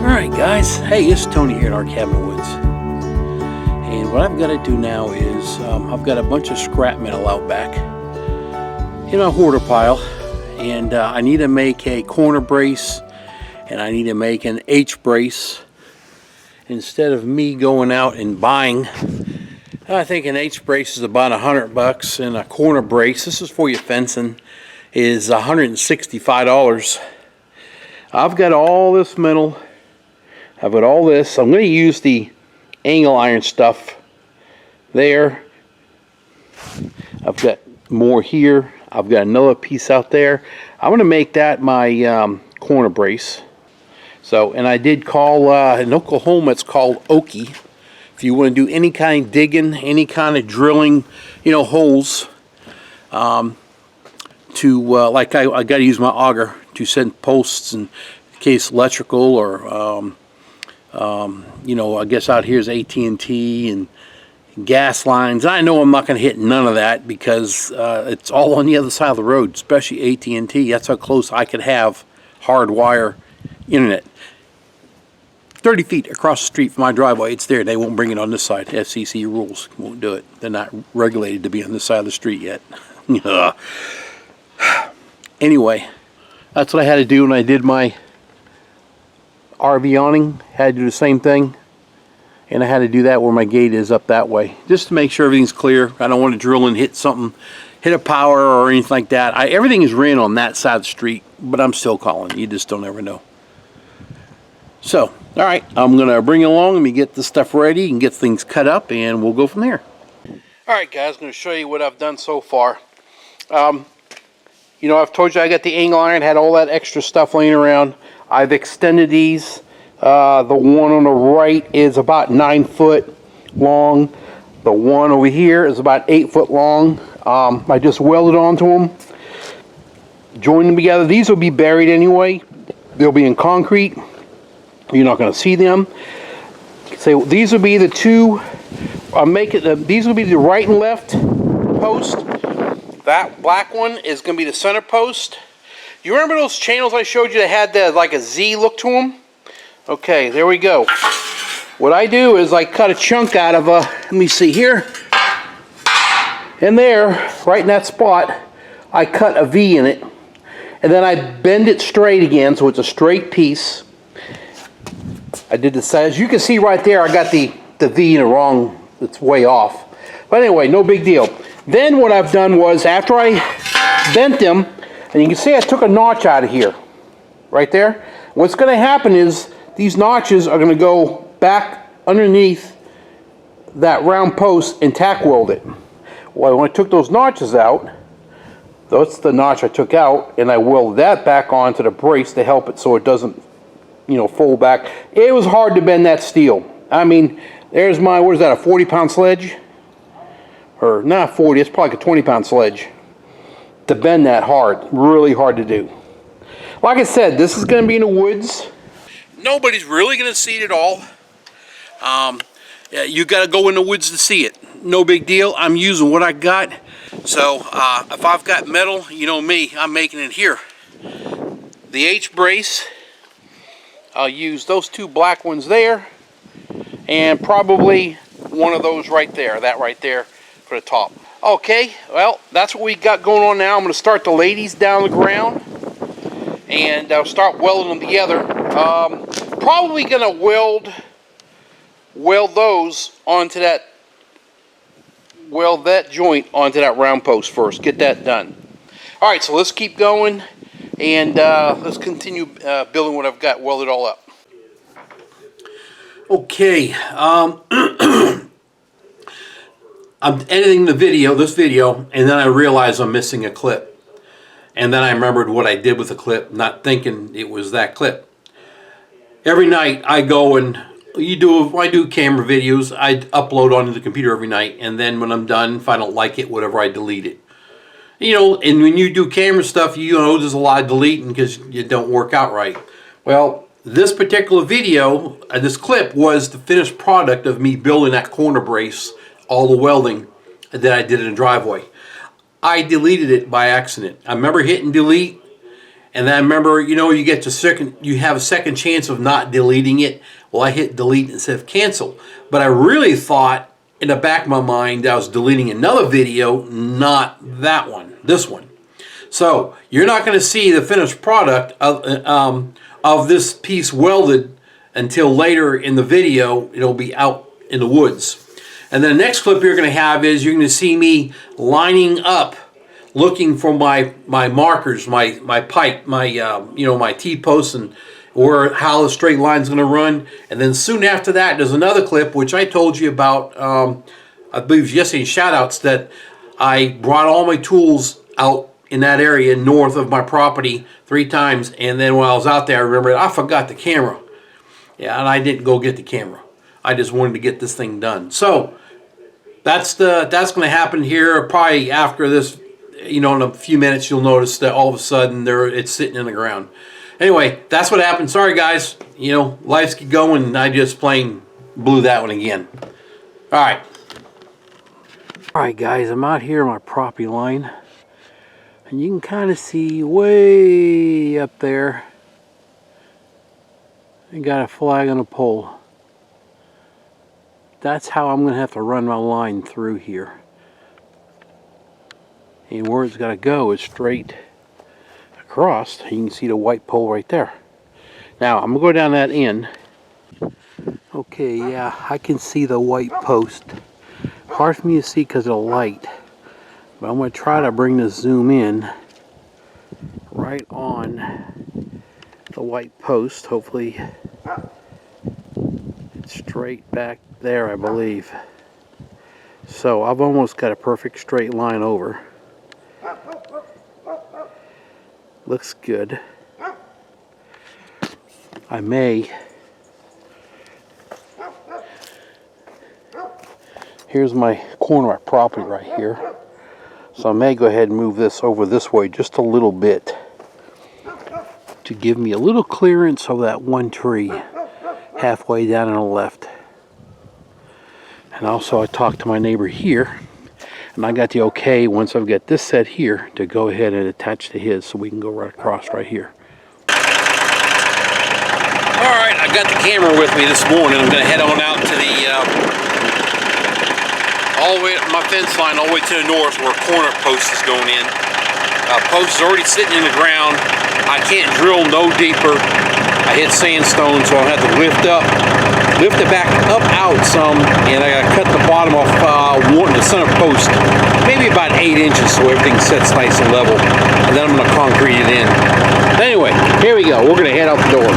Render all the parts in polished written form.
Alright guys, hey, it's Tony here at our cabin woods. And what I've got to do now is, I've got a bunch of scrap metal out back in a hoarder pile. And I need to make a corner brace, and I need to make an H brace. Instead of me going out and buying, I think an H brace is about $100, and a corner brace, this is for your fencing, is $165. I've got all this metal. I've got all this. I'm going to use the angle iron stuff there. I've got more here. I've got another piece out there. I'm going to make that my corner brace. So, and I did call, in Oklahoma it's called Okie. If you want to do any kind of digging, any kind of drilling, you know, holes, like I got to use my auger to set posts in case electrical or, you know, I guess out here is AT&T and gas lines. I know I'm not going to hit none of that because it's all on the other side of the road, especially AT&T. That's how close I could have hardwire internet. 30 feet across the street from my driveway, it's there. They won't bring it on this side. FCC rules won't do it. They're not regulated to be on this side of the street yet. Anyway, that's what I had to do when I did my RV awning. Had to do the same thing. And I had to do that where my gate is up that way, just to make sure everything's clear. I don't want to drill and hit something, hit a power or anything like that. Everything is ran on that side of the street, but I'm still calling. You just don't ever know. So, all right, I'm going to bring it along. Let me get this stuff ready and get things cut up, and we'll go from there. All right, guys, I'm going to show you what I've done so far. You know, I've told you I got the angle iron, had all that extra stuff laying around. I've extended these. The one on the right is about 9 foot long. The one over here is about 8 foot long. I just welded onto them, joined them together. These will be buried anyway. They'll be in concrete. You're not going to see them. So these will be the two. These will be the right and left post. That black one is going to be the center post. You remember those channels I showed you that had like a Z look to them? Okay, there we go. What I do is I cut a chunk out of let me see here. And there, right in that spot, I cut a V in it. And then I bend it straight again, so it's a straight piece. I did the size. You can see right there, I got the V in the wrong, it's way off. But anyway, no big deal. Then what I've done was, after I bent them, and you can see I took a notch out of here, right there. What's going to happen is, these notches are going to go back underneath that round post and tack weld it. Well, when I took those notches out, that's the notch I took out, and I welded that back onto the brace to help it so it doesn't, you know, fold back. It was hard to bend that steel. I mean, there's my, what is that, a 40-pound sledge? Or not 40, it's probably like a 20-pound sledge. To bend that hard, really hard to do. Like I said, this is going to be in the woods. Nobody's really going to see it at all. You got to go in the woods to see it. No big deal. I'm using what I got. So if I've got metal, you know me, I'm making it here. The H brace, I'll use those two black ones there, and probably one of those right there, that right there for the top. Okay, well, that's what we got going on now. I'm going to start the ladies down the ground, and I'll start welding them together. Probably gonna weld those onto that, weld that joint onto that round post first. Get that done. All right, so let's keep going, and let's continue building what I've got welded all up. Okay, I'm editing this video, and then I realized I'm missing a clip. And then I remembered what I did with the clip, not thinking it was that clip. Every night I go and I do camera videos. I upload onto the computer every night, and then when I'm done, if I don't like it, whatever, I delete it. You know, and when you do camera stuff, you know there's a lot of deleting because it don't work out right. Well, this particular video, this clip was the finished product of me building that corner brace, all the welding that I did in the driveway. I deleted it by accident. I remember hitting delete, And then remember, you know, you have a second chance of not deleting it. Well, I hit delete instead of cancel. But I really thought in the back of my mind I was deleting another video, not that one, this one. So you're not going to see the finished product of this piece welded until later in the video. It'll be out in the woods. And then the next clip you're going to have is you're going to see me lining up, looking for my markers, my pipe, my you know, my T-posts, and or how the straight line's going to run. And then soon after that, there's another clip which I told you about. I believe yesterday in shoutouts that I brought all my tools out in that area north of my property 3 times, and then when I was out there, I remembered I forgot the camera. Yeah, and I didn't go get the camera. I just wanted to get this thing done. So that's going to happen here probably after this. You know, in a few minutes you'll notice that all of a sudden it's sitting in the ground. Anyway, that's what happened. Sorry guys, you know, life's going and I just plain blew that one again. Alright guys, I'm out here on my property line, and you can kind of see way up there I got a flag on a pole. That's how I'm going to have to run my line through here. And where it's got to go is straight across. You can see the white pole right there. Now I'm going to go down that end. Okay, yeah, I can see the white post. Hard for me to see because of the light. But I'm going to try to bring the zoom in right on the white post. Hopefully it's straight back there, I believe. So I've almost got a perfect straight line over. Looks good. I may. Here's my corner of my property right here. So I may go ahead and move this over this way just a little bit to give me a little clearance of that one tree halfway down on the left. And also I talked to my neighbor here, and I got the okay once I've got this set here to go ahead and attach to his so we can go right across right here. Alright, I got the camera with me this morning. I'm going to head on out to the all the way up my fence line, all the way to the north where a corner post is going in. Post is already sitting in the ground. I can't drill no deeper. I hit sandstone, so I'll have to lift it back up out some, and I gotta cut the bottom off the center post, maybe about 8 inches, so everything sets nice and level. And then I'm gonna concrete it in. Anyway, here we go. We're gonna head out the door.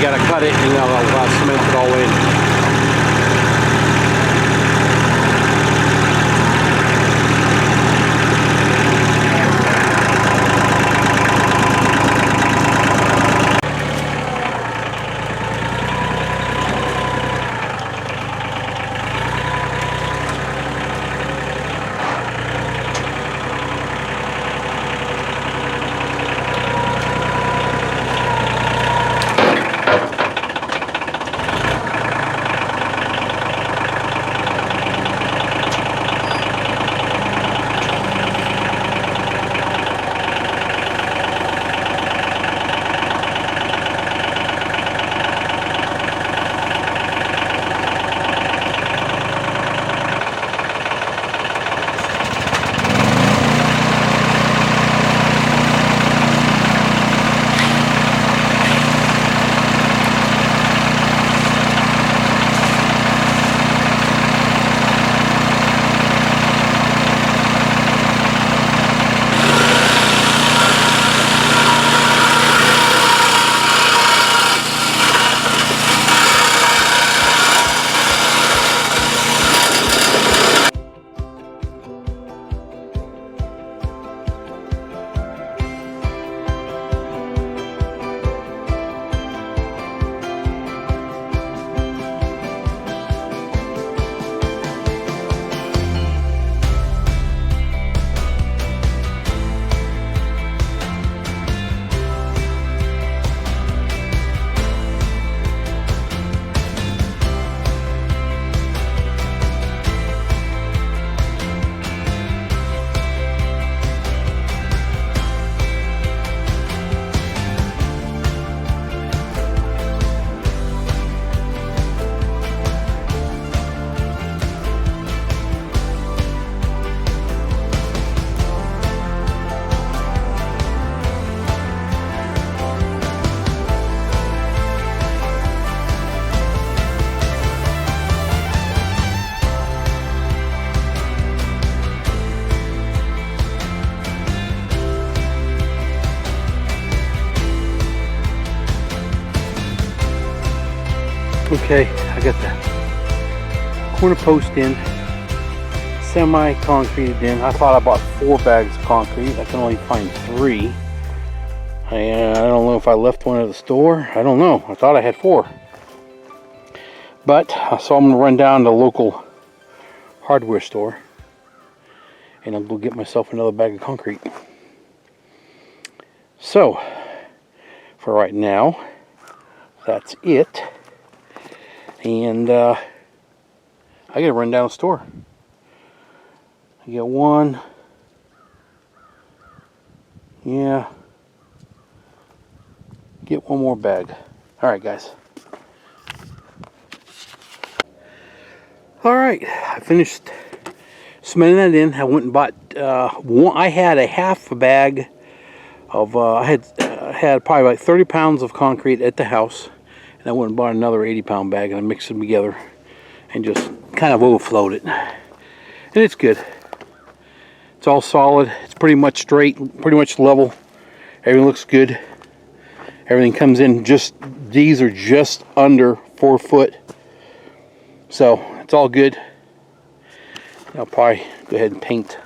you gotta cut it and cement it all in. Okay, I got the corner post in, semi-concreted in. I thought I bought 4 bags of concrete. I can only find 3. And I don't know if I left one at the store. I don't know. I thought I had 4. But so I'm going to run down to the local hardware store and I'll go get myself another bag of concrete. So, for right now, that's it. And I gotta run down the store. I get 1. Yeah. Get 1 more bag. Alright, guys. Alright, I finished cementing that in. I went and bought I had a half a bag of I had probably like 30 pounds of concrete at the house. And I went and bought another 80-pound bag and I mixed them together and just kind of overflowed it. And it's good. It's all solid. It's pretty much straight, pretty much level. Everything looks good. Everything comes in just, these are just under 4 foot. So it's all good. I'll probably go ahead and paint.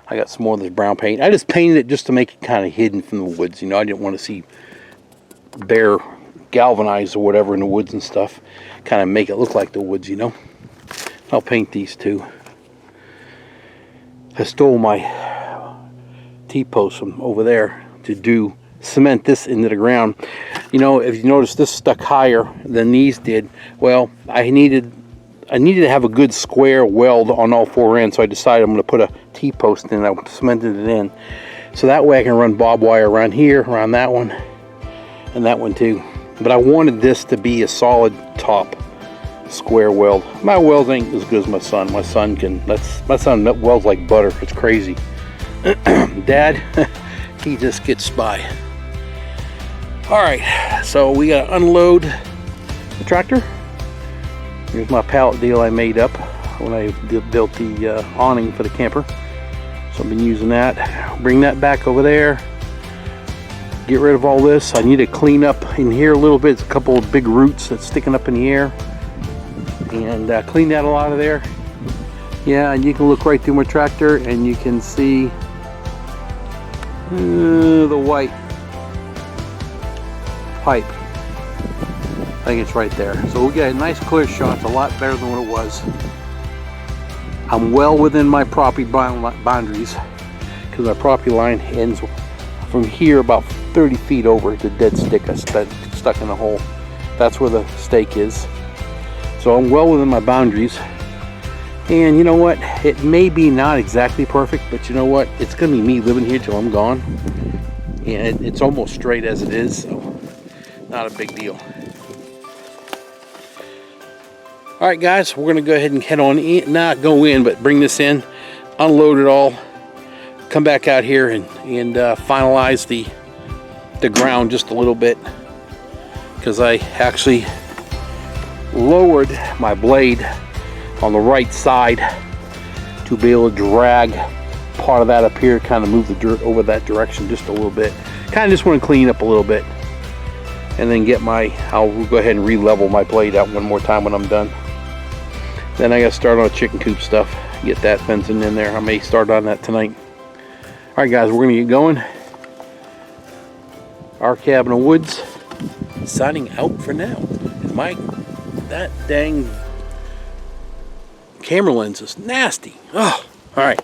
I got some more of this brown paint. I just painted it just to make it kind of hidden from the woods. You know, I didn't want to see bare galvanized or whatever in the woods and stuff, kind of make it look like the woods, you know. I'll paint these too. I stole my T-post from over there to cement this into the ground. You know, if you notice, this stuck higher than these did. Well, I needed to have a good square weld on all 4 ends, so I decided I'm going to put a T-post in. I cemented it in, so that way I can run bob wire around here, around that one, and that one too. But I wanted this to be a solid top square weld. My weld ain't as good as my son. My son welds like butter. It's crazy. Dad, he just gets by. Alright, so we gotta unload the tractor. Here's my pallet deal I made up when I built the awning for the camper. So I've been using that. Bring that back over there. get rid of all this. I need to clean up in here a little bit. It's a couple of big roots that's sticking up in the air, and clean that all out of there. Yeah, and you can look right through my tractor and you can see the white pipe. I think it's right there. So we got a nice clear shot. It's a lot better than what it was. I'm well within my property boundaries, because my property line ends from here about 30 feet over the dead stick I stuck in the hole. That's where the stake is. So I'm well within my boundaries. And you know what? It may be not exactly perfect, but you know what? It's going to be me living here till I'm gone. And it's almost straight as it is, so not a big deal. Alright guys, we're going to go ahead and head on in, not go in, but bring this in, unload it all, come back out here and finalize the ground just a little bit, because I actually lowered my blade on the right side to be able to drag part of that up here, kind of move the dirt over that direction just a little bit. Kind of just want to clean up a little bit, and then get I'll go ahead and re-level my blade out one more time when I'm done. Then I got to start on the chicken coop stuff, get that fencing in there. I may start on that tonight. Alright guys, we're going to get going. Our cabin of woods signing out for now. That dang camera lens is nasty. Oh, alright.